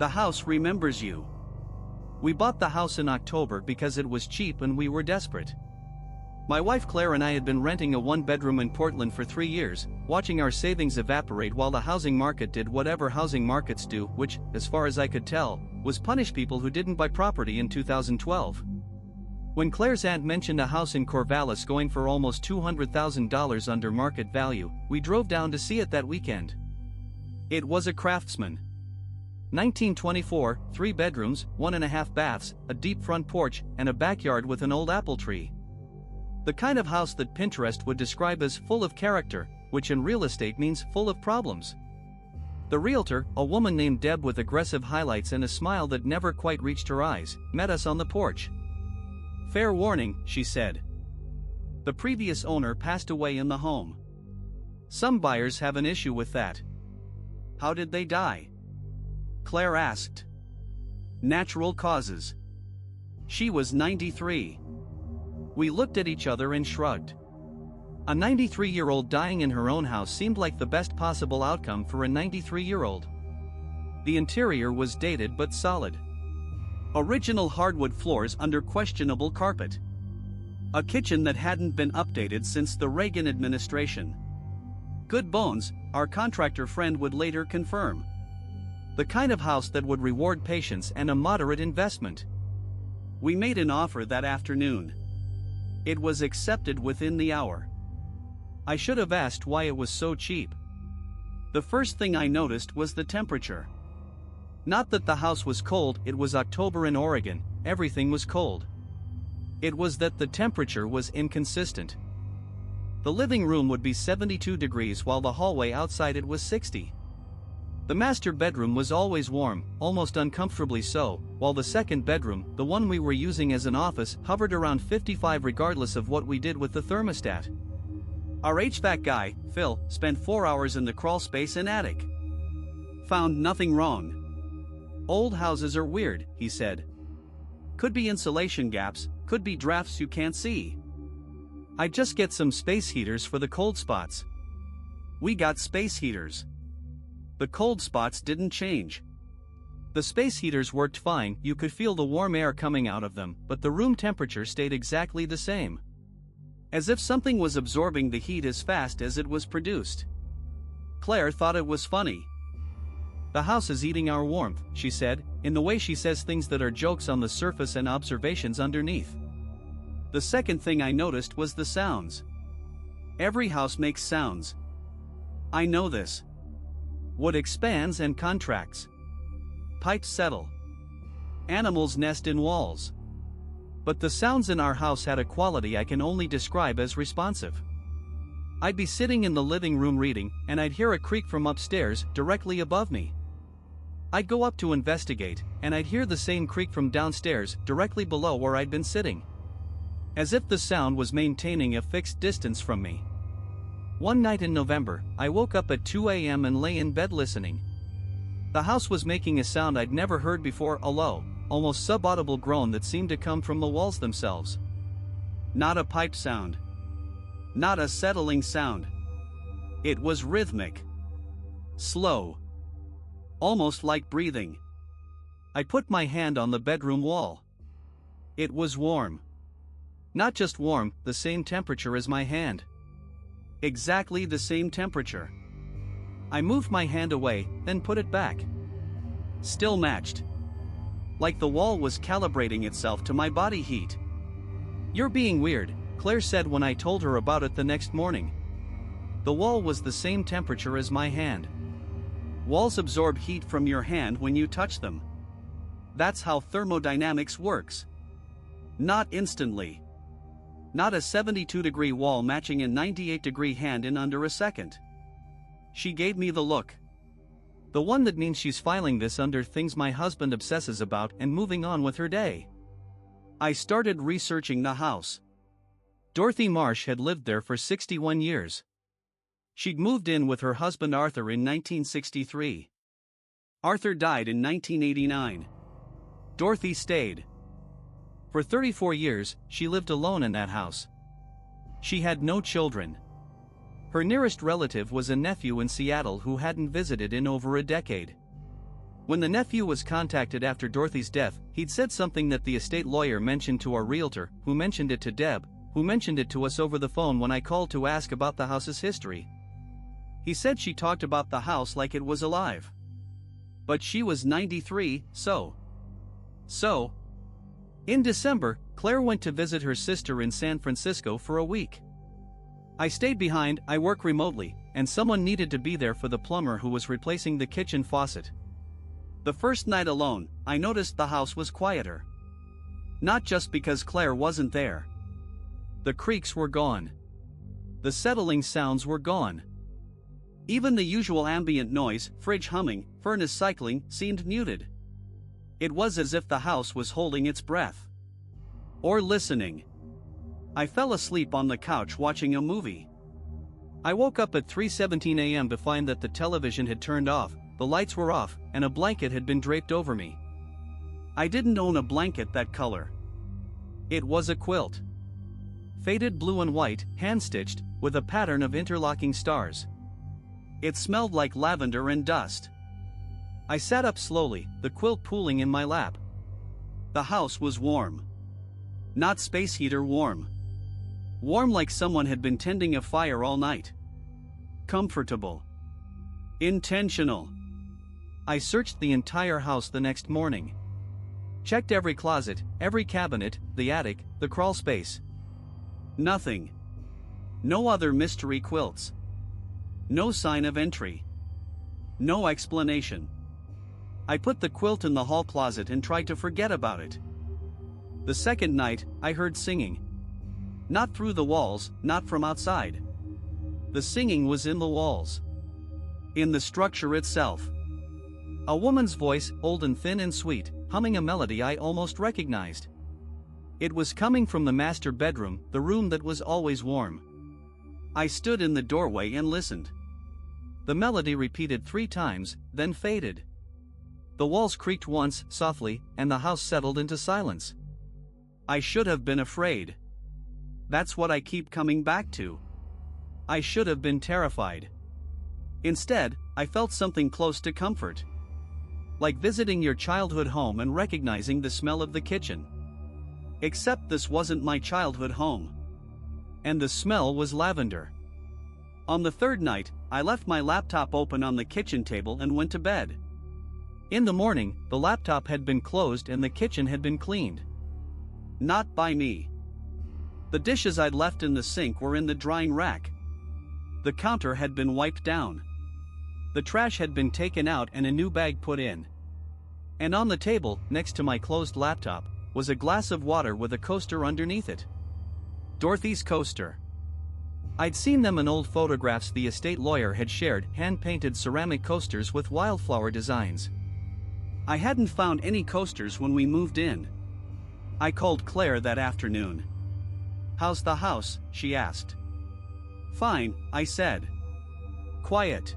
The house remembers you. We bought the house in October because it was cheap and we were desperate. My wife Claire and I had been renting a one-bedroom in Portland for 3 years, watching our savings evaporate while the housing market did whatever housing markets do, which, as far as I could tell, was punish people who didn't buy property in 2012. When Claire's aunt mentioned a house in Corvallis going for almost $200,000 under market value, we drove down to see it that weekend. It was a Craftsman. 1924, 3 bedrooms, 1.5 baths, a deep front porch, and a backyard with an old apple tree. The kind of house that Pinterest would describe as full of character, which in real estate means full of problems. The realtor, a woman named Deb with aggressive highlights and a smile that never quite reached her eyes, met us on the porch. "Fair warning," she said. "The previous owner passed away in the home. Some buyers have an issue with that." "How did they die?" Claire asked. "Natural causes." She was 93. We looked at each other and shrugged. A 93-year-old dying in her own house seemed like the best possible outcome for a 93-year-old. The interior was dated but solid. Original hardwood floors under questionable carpet. A kitchen that hadn't been updated since the Reagan administration. Good bones, our contractor friend would later confirm. The kind of house that would reward patience and a moderate investment. We made an offer that afternoon. It was accepted within the hour. I should have asked why it was so cheap. The first thing I noticed was the temperature. Not that the house was cold, it was October in Oregon, everything was cold. It was that the temperature was inconsistent. The living room would be 72 degrees while the hallway outside it was 60. The master bedroom was always warm, almost uncomfortably so, while the second bedroom, the one we were using as an office, hovered around 55 regardless of what we did with the thermostat. Our HVAC guy, Phil, spent 4 hours in the crawl space and attic. Found nothing wrong. "Old houses are weird," he said. "Could be insulation gaps, could be drafts you can't see. I'd just get some space heaters for the cold spots." We got space heaters. The cold spots didn't change. The space heaters worked fine, you could feel the warm air coming out of them, but the room temperature stayed exactly the same. As if something was absorbing the heat as fast as it was produced. Claire thought it was funny. "The house is eating our warmth," she said, in the way she says things that are jokes on the surface and observations underneath. The second thing I noticed was the sounds. Every house makes sounds. I know this. Wood expands and contracts. Pipes settle. Animals nest in walls. But the sounds in our house had a quality I can only describe as responsive. I'd be sitting in the living room reading, and I'd hear a creak from upstairs, directly above me. I'd go up to investigate, and I'd hear the same creak from downstairs, directly below where I'd been sitting. As if the sound was maintaining a fixed distance from me. One night in November, I woke up at 2 a.m. and lay in bed listening. The house was making a sound I'd never heard before, a low, almost subaudible groan that seemed to come from the walls themselves. Not a pipe sound. Not a settling sound. It was rhythmic. Slow. Almost like breathing. I put my hand on the bedroom wall. It was warm. Not just warm, the same temperature as my hand. Exactly the same temperature. I moved my hand away, then put it back. Still matched. Like the wall was calibrating itself to my body heat. "You're being weird," Claire said when I told her about it the next morning. The wall was the same temperature as my hand. Walls absorb heat from your hand when you touch them. That's how thermodynamics works. Not instantly. Not a 72-degree wall matching a 98-degree hand in under a second. She gave me the look. The one that means she's filing this under things my husband obsesses about and moving on with her day. I started researching the house. Dorothy Marsh had lived there for 61 years. She'd moved in with her husband Arthur in 1963. Arthur died in 1989. Dorothy stayed. For 34 years, she lived alone in that house. She had no children. Her nearest relative was a nephew in Seattle who hadn't visited in over a decade. When the nephew was contacted after Dorothy's death, he'd said something that the estate lawyer mentioned to our realtor, who mentioned it to Deb, who mentioned it to us over the phone when I called to ask about the house's history. He said she talked about the house like it was alive. But she was 93, so. In December, Claire went to visit her sister in San Francisco for a week. I stayed behind. I work remotely, and someone needed to be there for the plumber who was replacing the kitchen faucet. The first night alone, I noticed the house was quieter. Not just because Claire wasn't there. The creaks were gone. The settling sounds were gone. Even the usual ambient noise, fridge humming, furnace cycling, seemed muted. It was as if the house was holding its breath. Or listening. I fell asleep on the couch watching a movie. I woke up at 3:17 a.m. to find that the television had turned off, the lights were off, and a blanket had been draped over me. I didn't own a blanket that color. It was a quilt. Faded blue and white, hand-stitched, with a pattern of interlocking stars. It smelled like lavender and dust. I sat up slowly, the quilt pooling in my lap. The house was warm. Not space heater warm. Warm like someone had been tending a fire all night. Comfortable. Intentional. I searched the entire house the next morning. Checked every closet, every cabinet, the attic, the crawl space. Nothing. No other mystery quilts. No sign of entry. No explanation. I put the quilt in the hall closet and tried to forget about it. The second night, I heard singing. Not through the walls, not from outside. The singing was in the walls. In the structure itself. A woman's voice, old and thin and sweet, humming a melody I almost recognized. It was coming from the master bedroom, the room that was always warm. I stood in the doorway and listened. The melody repeated 3 times, then faded. The walls creaked once, softly, and the house settled into silence. I should have been afraid. That's what I keep coming back to. I should have been terrified. Instead, I felt something close to comfort. Like visiting your childhood home and recognizing the smell of the kitchen. Except this wasn't my childhood home. And the smell was lavender. On the third night, I left my laptop open on the kitchen table and went to bed. In the morning, the laptop had been closed and the kitchen had been cleaned. Not by me. The dishes I'd left in the sink were in the drying rack. The counter had been wiped down. The trash had been taken out and a new bag put in. And on the table, next to my closed laptop, was a glass of water with a coaster underneath it. Dorothy's coaster. I'd seen them in old photographs the estate lawyer had shared, hand-painted ceramic coasters with wildflower designs. I hadn't found any coasters when we moved in. I called Claire that afternoon. "How's the house?" she asked. "Fine," I said. "Quiet."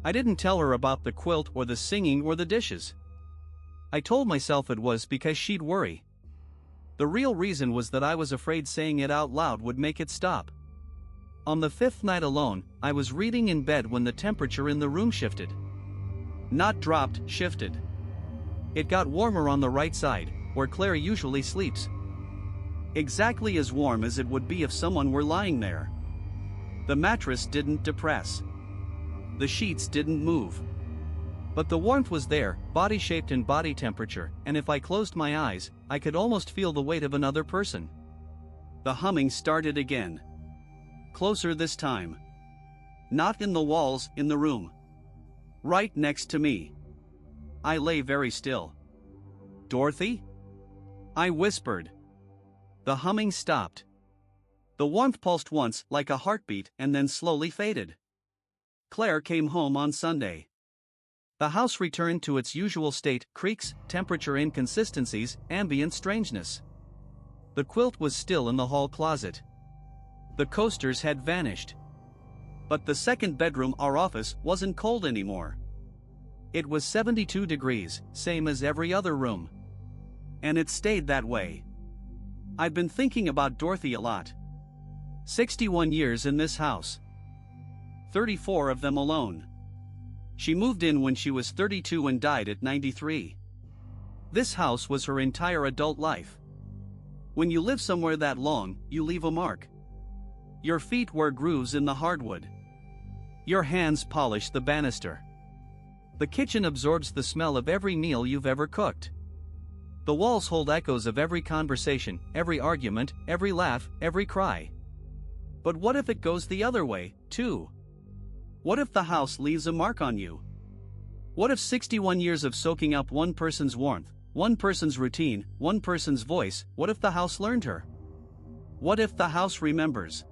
I didn't tell her about the quilt or the singing or the dishes. I told myself it was because she'd worry. The real reason was that I was afraid saying it out loud would make it stop. On the 5th night alone, I was reading in bed when the temperature in the room shifted. Not dropped, shifted. It got warmer on the right side, where Claire usually sleeps. Exactly as warm as it would be if someone were lying there. The mattress didn't depress. The sheets didn't move. But the warmth was there, body-shaped and body temperature, and if I closed my eyes, I could almost feel the weight of another person. The humming started again. Closer this time. Not in the walls, in the room. Right next to me. I lay very still. "Dorothy?" I whispered. The humming stopped. The warmth pulsed once, like a heartbeat, and then slowly faded. Claire came home on Sunday. The house returned to its usual state, creaks, temperature inconsistencies, ambient strangeness. The quilt was still in the hall closet. The coasters had vanished. But the second bedroom, our office, wasn't cold anymore. It was 72 degrees, same as every other room. And it stayed that way. I've been thinking about Dorothy a lot. 61 years in this house. 34 of them alone. She moved in when she was 32 and died at 93. This house was her entire adult life. When you live somewhere that long, you leave a mark. Your feet wear grooves in the hardwood. Your hands polish the banister. The kitchen absorbs the smell of every meal you've ever cooked. The walls hold echoes of every conversation, every argument, every laugh, every cry. But what if it goes the other way, too? What if the house leaves a mark on you? What if 61 years of soaking up one person's warmth, one person's routine, one person's voice, what if the house learned her? What if the house remembers?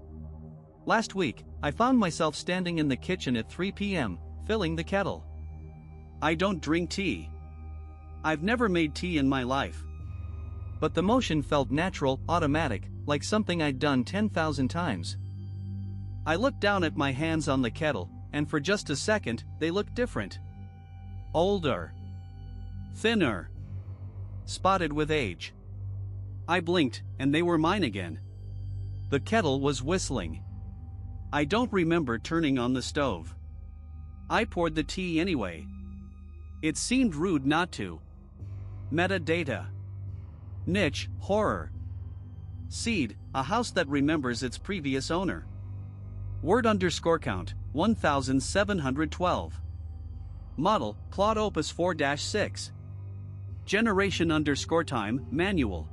Last week, I found myself standing in the kitchen at 3 p.m., filling the kettle. I don't drink tea. I've never made tea in my life. But the motion felt natural, automatic, like something I'd done 10,000 times. I looked down at my hands on the kettle, and for just a second, they looked different. Older. Thinner. Spotted with age. I blinked, and they were mine again. The kettle was whistling. I don't remember turning on the stove. I poured the tea anyway. It seemed rude not to. Metadata. Niche, horror. Seed, a house that remembers its previous owner. Word underscore count, 1712. Model, Claude Opus 4-6. Generation underscore time, manual.